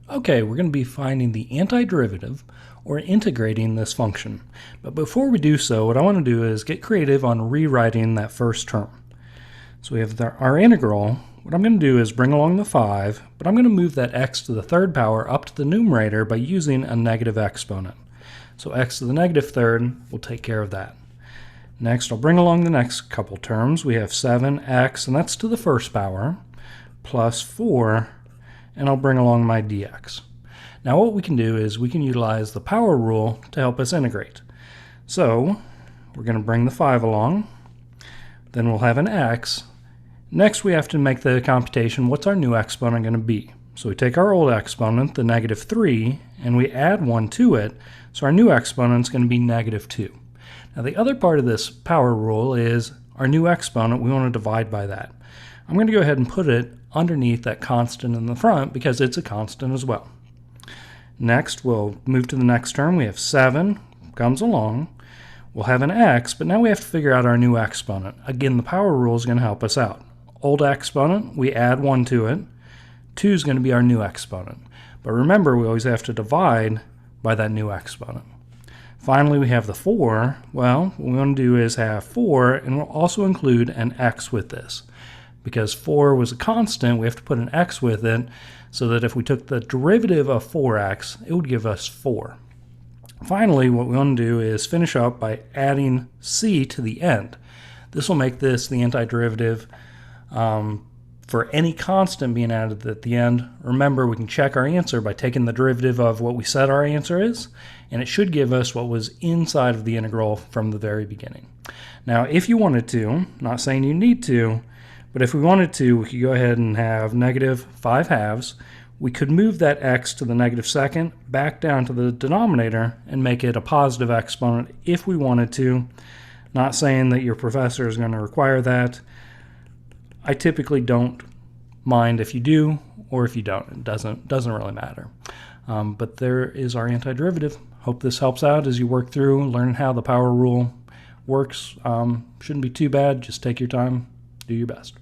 Okay, we're going to be finding the antiderivative or integrating this function. But before we do so, what I want to do is get creative on rewriting that first term. So we have our integral. What I'm going to do is bring along the 5, but I'm going to move that x to the third power up to the numerator by using a negative exponent. So x to the negative third will take care of that. Next, I'll bring along the next couple terms. We have 7x, and that's to the first power, plus 4, and I'll bring along my dx. Now what we can do is we can utilize the power rule to help us integrate. So we're going to bring the 5 along, then we'll have an x. Next we have to make the computation, what's our new exponent going to be? So we take our old exponent, the negative 3, and we add 1 to it, so our new exponent is going to be negative 2. Now the other part of this power rule is our new exponent, we want to divide by that. I'm going to go ahead and put it underneath that constant in the front because it's a constant as well. Next, we'll move to the next term. We have 7 comes along. We'll have an x, but now we have to figure out our new exponent. Again, the power rule is going to help us out. Old exponent, we add 1 to it. 2 is going to be our new exponent. But remember, we always have to divide by that new exponent. Finally, we have the 4. Well, what we want to do is have 4, and we'll also include an x with this. Because 4 was a constant, we have to put an x with it, so that if we took the derivative of 4x, it would give us 4. Finally, what we want to do is finish up by adding c to the end. This will make this the antiderivative for any constant being added at the end. Remember, we can check our answer by taking the derivative of what we said our answer is, and it should give us what was inside of the integral from the very beginning. Now, if you wanted to, not saying you need to, but if we wanted to, we could go ahead and have negative 5 halves. We could move that x to the negative second back down to the denominator and make it a positive exponent if we wanted to. Not saying that your professor is going to require that. I typically don't mind if you do or if you don't. It doesn't really matter. But there is our antiderivative. Hope this helps out as you work through learning how the power rule works. Shouldn't be too bad. Just take your time. Do your best.